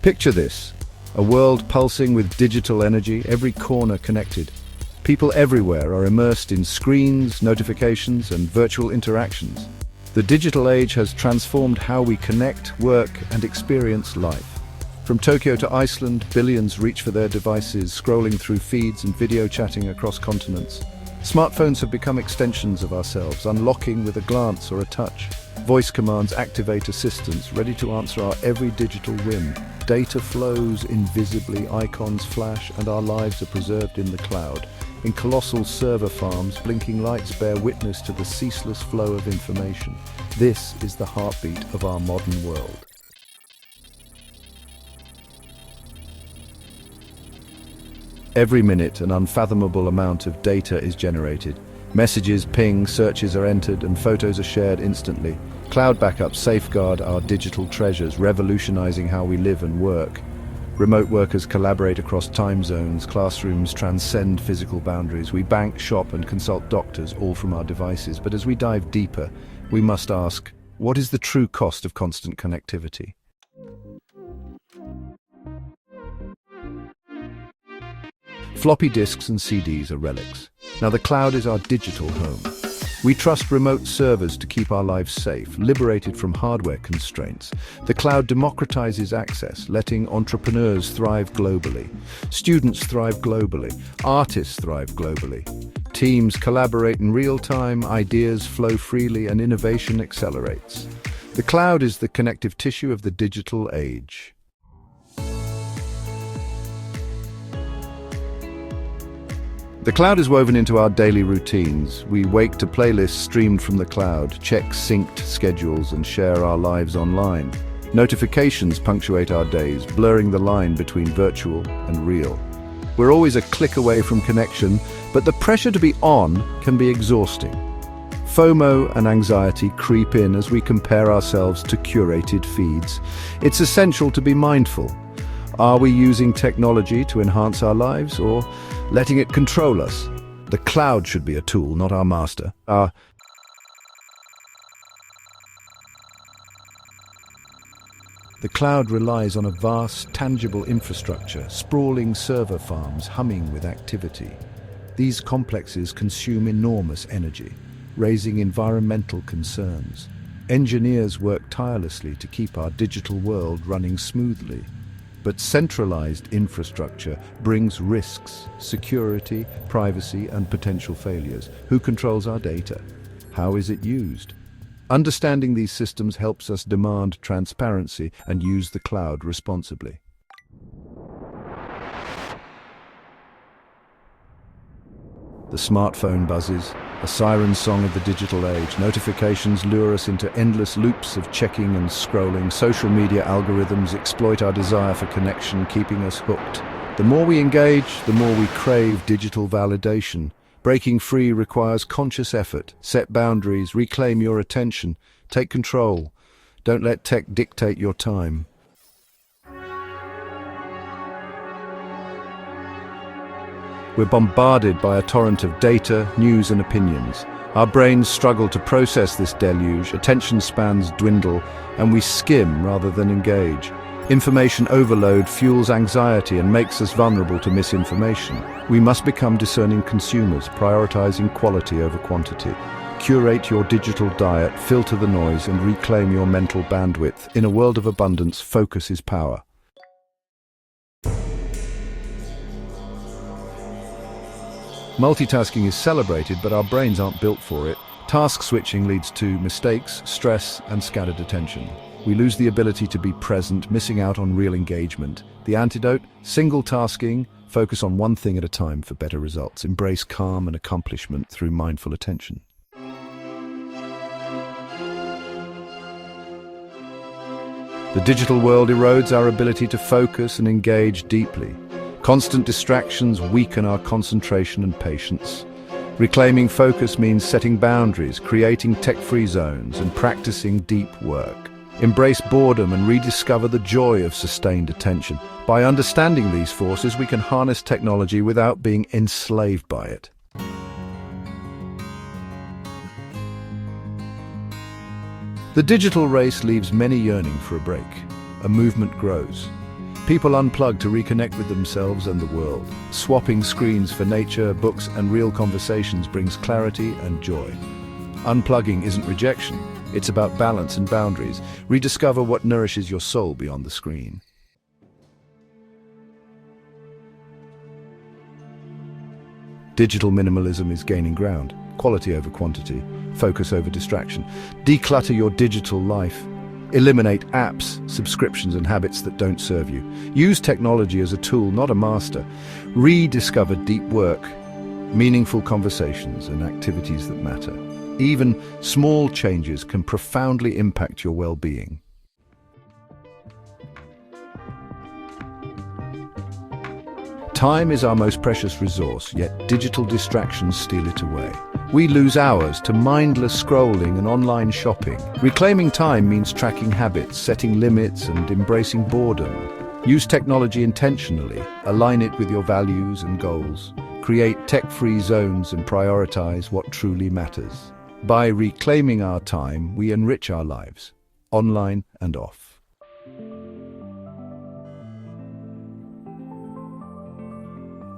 Picture this, a world pulsing with digital energy, every corner connected. People everywhere are immersed in screens, notifications, and virtual interactions. The digital age has transformed how we connect, work, and experience life. From Tokyo to Iceland, billions reach for their devices, scrolling through feeds and video chatting across continents. Smartphones have become extensions of ourselves, unlocking with a glance or a touch. Voice commands activate assistants, ready to answer our every digital whim. Data flows invisibly, icons flash, and our lives are preserved in the cloud. In colossal server farms, blinking lights bear witness to the ceaseless flow of information. This is the heartbeat of our modern world. Every minute, an unfathomable amount of data is generated. Messages ping, searches are entered, and photos are shared instantly. Cloud backups safeguard our digital treasures, revolutionizing how we live and work. Remote workers collaborate across time zones, classrooms transcend physical boundaries. We bank, shop, and consult doctors, all from our devices. But as we dive deeper, we must ask, what is the true cost of constant connectivity? Floppy disks and CDs are relics. Now the cloud is our digital home. We trust remote servers to keep our lives safe, liberated from hardware constraints. The cloud democratizes access, letting entrepreneurs thrive globally. Students thrive globally. Artists thrive globally. Teams collaborate in real time, ideas flow freely, and innovation accelerates. The cloud is the connective tissue of the digital age. The cloud is woven into our daily routines. We wake to playlists streamed from the cloud, check synced schedules, and share our lives online. Notifications punctuate our days, blurring the line between virtual and real. We're always a click away from connection, but the pressure to be on can be exhausting. FOMO and anxiety creep in as we compare ourselves to curated feeds. It's essential to be mindful. Are we using technology to enhance our lives, or letting it control us? The cloud should be a tool, not our master. The cloud relies on a vast, tangible infrastructure, sprawling server farms humming with activity. These complexes consume enormous energy, raising environmental concerns. Engineers work tirelessly to keep our digital world running smoothly. But centralized infrastructure brings risks, security, privacy, and potential failures. Who controls our data? How is it used? Understanding these systems helps us demand transparency and use the cloud responsibly. The smartphone buzzes, a siren song of the digital age. Notifications lure us into endless loops of checking and scrolling. Social media algorithms exploit our desire for connection, keeping us hooked. The more we engage, the more we crave digital validation. Breaking free requires conscious effort. Set boundaries, reclaim your attention, take control. Don't let tech dictate your time. We're bombarded by a torrent of data, news, and opinions. Our brains struggle to process this deluge, attention spans dwindle, and we skim rather than engage. Information overload fuels anxiety and makes us vulnerable to misinformation. We must become discerning consumers, prioritizing quality over quantity. Curate your digital diet, filter the noise, and reclaim your mental bandwidth. In a world of abundance, focus is power. Multitasking is celebrated, but our brains aren't built for it. Task switching leads to mistakes, stress, and scattered attention. We lose the ability to be present, missing out on real engagement. The antidote? Single tasking. Focus on one thing at a time for better results. Embrace calm and accomplishment through mindful attention. The digital world erodes our ability to focus and engage deeply. Constant distractions weaken our concentration and patience. Reclaiming focus means setting boundaries, creating tech-free zones, and practicing deep work. Embrace boredom and rediscover the joy of sustained attention. By understanding these forces, we can harness technology without being enslaved by it. The digital race leaves many yearning for a break. A movement grows. People unplug to reconnect with themselves and the world. Swapping screens for nature, books, and real conversations brings clarity and joy. Unplugging isn't rejection, it's about balance and boundaries. Rediscover what nourishes your soul beyond the screen. Digital minimalism is gaining ground. Quality over quantity, focus over distraction. Declutter your digital life. Eliminate apps, subscriptions, and habits that don't serve you. Use technology as a tool, not a master. Rediscover deep work, meaningful conversations, and activities that matter. Even small changes can profoundly impact your well-being. Time is our most precious resource, yet digital distractions steal it away. We lose hours to mindless scrolling and online shopping. Reclaiming time means tracking habits, setting limits, and embracing boredom. Use technology intentionally, align it with your values and goals. Create tech-free zones and prioritize what truly matters. By reclaiming our time, we enrich our lives, online and off.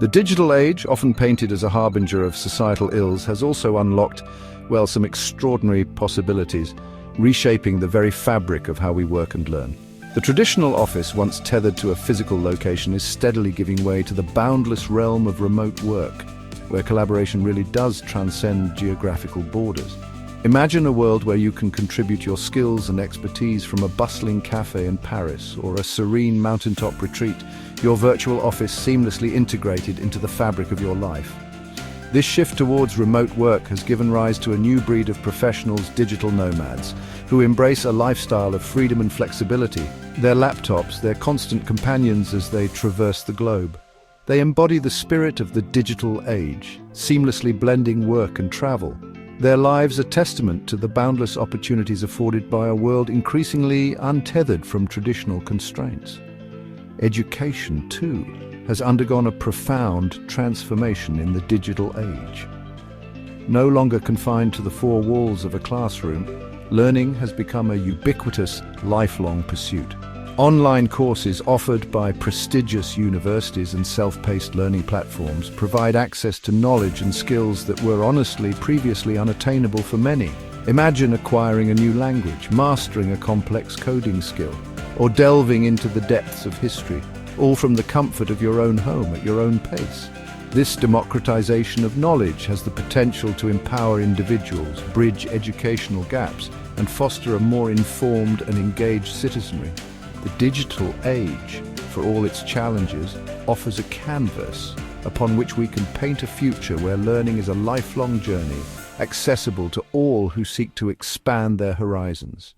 The digital age, often painted as a harbinger of societal ills, has also unlocked, well, some extraordinary possibilities, reshaping the very fabric of how we work and learn. The traditional office, once tethered to a physical location, is steadily giving way to the boundless realm of remote work, where collaboration really does transcend geographical borders. Imagine a world where you can contribute your skills and expertise from a bustling cafe in Paris or a serene mountaintop retreat, your virtual office seamlessly integrated into the fabric of your life. This shift towards remote work has given rise to a new breed of professionals, digital nomads, who embrace a lifestyle of freedom and flexibility. Their laptops, their constant companions as they traverse the globe. They embody the spirit of the digital age, seamlessly blending work and travel. Their lives are testament to the boundless opportunities afforded by a world increasingly untethered from traditional constraints. Education, too, has undergone a profound transformation in the digital age. No longer confined to the four walls of a classroom, learning has become a ubiquitous, lifelong pursuit. Online courses offered by prestigious universities and self-paced learning platforms provide access to knowledge and skills that were honestly previously unattainable for many. Imagine acquiring a new language, mastering a complex coding skill, or delving into the depths of history, all from the comfort of your own home at your own pace. This democratization of knowledge has the potential to empower individuals, bridge educational gaps, and foster a more informed and engaged citizenry. The digital age, for all its challenges, offers a canvas upon which we can paint a future where learning is a lifelong journey, accessible to all who seek to expand their horizons.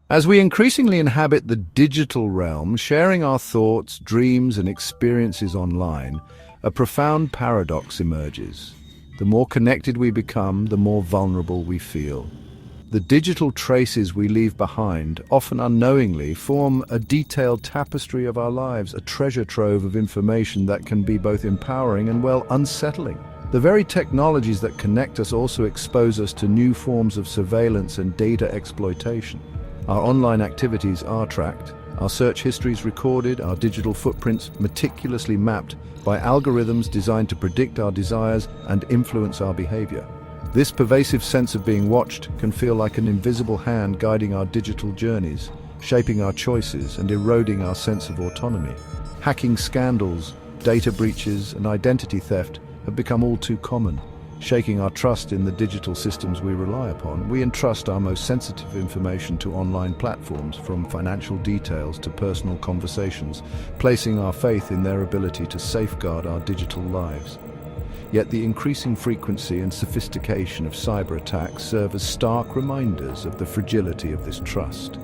As we increasingly inhabit the digital realm, sharing our thoughts, dreams, and experiences online, a profound paradox emerges. The more connected we become, the more vulnerable we feel. The digital traces we leave behind, often unknowingly, form a detailed tapestry of our lives, a treasure trove of information that can be both empowering and, well, unsettling. The very technologies that connect us also expose us to new forms of surveillance and data exploitation. Our online activities are tracked, our search histories recorded, our digital footprints meticulously mapped by algorithms designed to predict our desires and influence our behavior. This pervasive sense of being watched can feel like an invisible hand guiding our digital journeys, shaping our choices and eroding our sense of autonomy. Hacking scandals, data breaches, and identity theft have become all too common, shaking our trust in the digital systems we rely upon. We entrust our most sensitive information to online platforms, from financial details to personal conversations, placing our faith in their ability to safeguard our digital lives. Yet the increasing frequency and sophistication of cyber attacks serve as stark reminders of the fragility of this trust.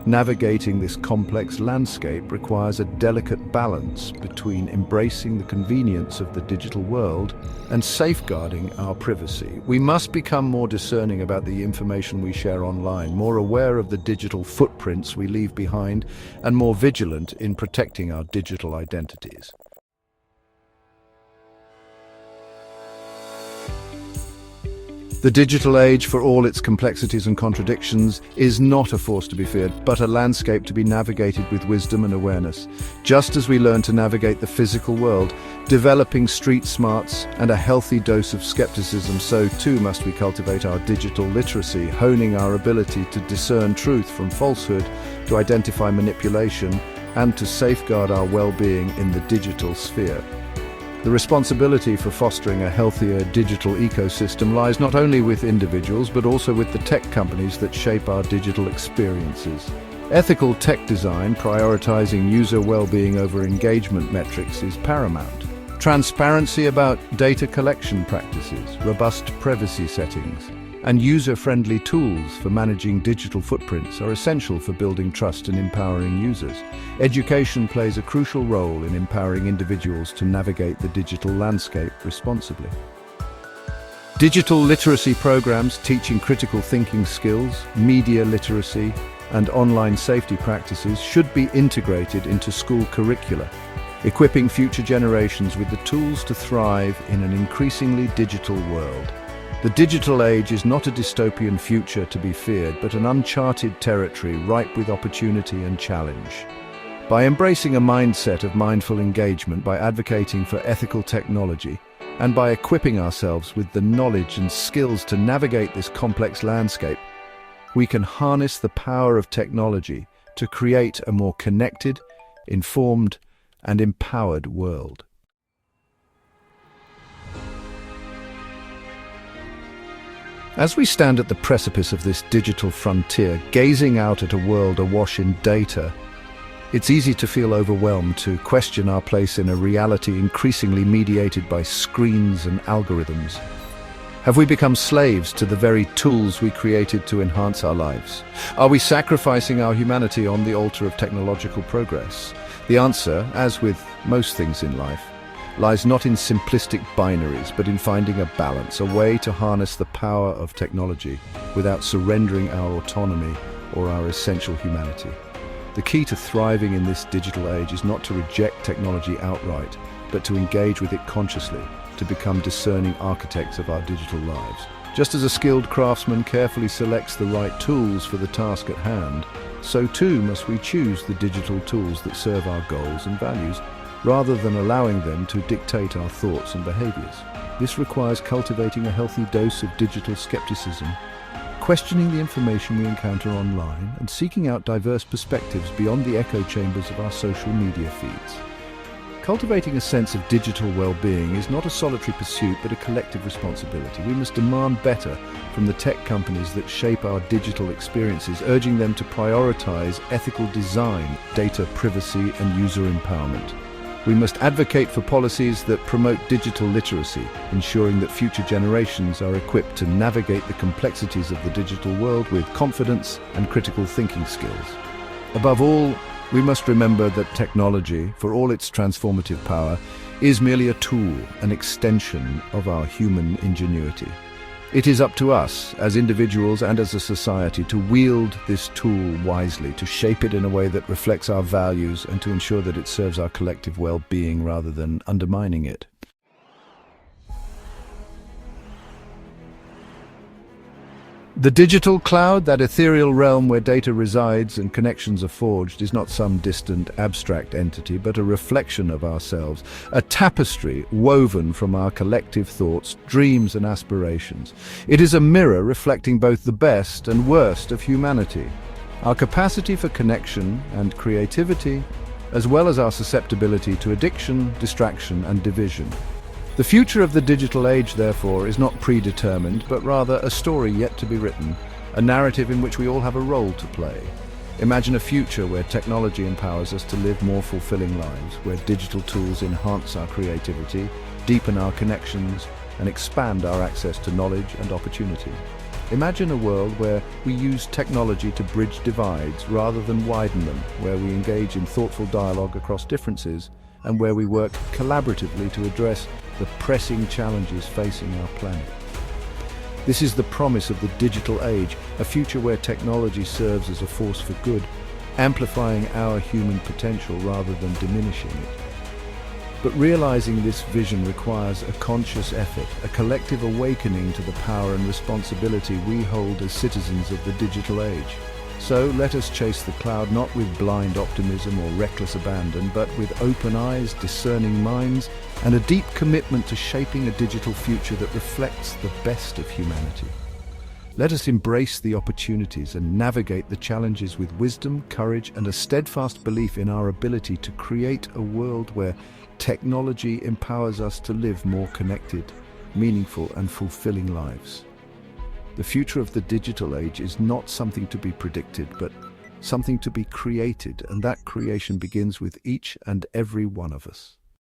Navigating this complex landscape requires a delicate balance between embracing the convenience of the digital world and safeguarding our privacy. We must become more discerning about the information we share online, more aware of the digital footprints we leave behind, and more vigilant in protecting our digital identities. The digital age, for all its complexities and contradictions, is not a force to be feared, but a landscape to be navigated with wisdom and awareness. Just as we learn to navigate the physical world, developing street smarts and a healthy dose of skepticism, so too must we cultivate our digital literacy, honing our ability to discern truth from falsehood, to identify manipulation, and to safeguard our well-being in the digital sphere. The responsibility for fostering a healthier digital ecosystem lies not only with individuals, but also with the tech companies that shape our digital experiences. Ethical tech design, prioritizing user well-being over engagement metrics, is paramount. Transparency about data collection practices, robust privacy settings, and user-friendly tools for managing digital footprints are essential for building trust and empowering users. Education plays a crucial role in empowering individuals to navigate the digital landscape responsibly. Digital literacy programs teaching critical thinking skills, media literacy, and online safety practices should be integrated into school curricula, equipping future generations with the tools to thrive in an increasingly digital world. The digital age is not a dystopian future to be feared, but an uncharted territory ripe with opportunity and challenge. By embracing a mindset of mindful engagement, by advocating for ethical technology, and by equipping ourselves with the knowledge and skills to navigate this complex landscape, we can harness the power of technology to create a more connected, informed, and empowered world. As we stand at the precipice of this digital frontier, gazing out at a world awash in data, it's easy to feel overwhelmed, to question our place in a reality increasingly mediated by screens and algorithms. Have we become slaves to the very tools we created to enhance our lives? Are we sacrificing our humanity on the altar of technological progress? The answer, as with most things in life, lies not in simplistic binaries, but in finding a balance, a way to harness the power of technology without surrendering our autonomy or our essential humanity. The key to thriving in this digital age is not to reject technology outright, but to engage with it consciously, to become discerning architects of our digital lives. Just as a skilled craftsman carefully selects the right tools for the task at hand, so too must we choose the digital tools that serve our goals and values, rather than allowing them to dictate our thoughts and behaviors. This requires cultivating a healthy dose of digital skepticism, questioning the information we encounter online, and seeking out diverse perspectives beyond the echo chambers of our social media feeds. Cultivating a sense of digital well-being is not a solitary pursuit, but a collective responsibility. We must demand better from the tech companies that shape our digital experiences, urging them to prioritize ethical design, data privacy, and user empowerment. We must advocate for policies that promote digital literacy, ensuring that future generations are equipped to navigate the complexities of the digital world with confidence and critical thinking skills. Above all, we must remember that technology, for all its transformative power, is merely a tool, an extension of our human ingenuity. It is up to us, as individuals and as a society, to wield this tool wisely, to shape it in a way that reflects our values and to ensure that it serves our collective well-being rather than undermining it. The digital cloud, that ethereal realm where data resides and connections are forged, is not some distant, abstract entity, but a reflection of ourselves, a tapestry woven from our collective thoughts, dreams, and aspirations. It is a mirror reflecting both the best and worst of humanity, our capacity for connection and creativity, as well as our susceptibility to addiction, distraction, and division. The future of the digital age, therefore, is not predetermined, but rather a story yet to be written, a narrative in which we all have a role to play. Imagine a future where technology empowers us to live more fulfilling lives, where digital tools enhance our creativity, deepen our connections, and expand our access to knowledge and opportunity. Imagine a world where we use technology to bridge divides rather than widen them, where we engage in thoughtful dialogue across differences, and where we work collaboratively to address the pressing challenges facing our planet. This is the promise of the digital age, a future where technology serves as a force for good, amplifying our human potential rather than diminishing it. But realizing this vision requires a conscious effort, a collective awakening to the power and responsibility we hold as citizens of the digital age. So let us chase the cloud not with blind optimism or reckless abandon, but with open eyes, discerning minds, and a deep commitment to shaping a digital future that reflects the best of humanity. Let us embrace the opportunities and navigate the challenges with wisdom, courage, and a steadfast belief in our ability to create a world where technology empowers us to live more connected, meaningful, and fulfilling lives. The future of the digital age is not something to be predicted, but something to be created, and that creation begins with each and every one of us.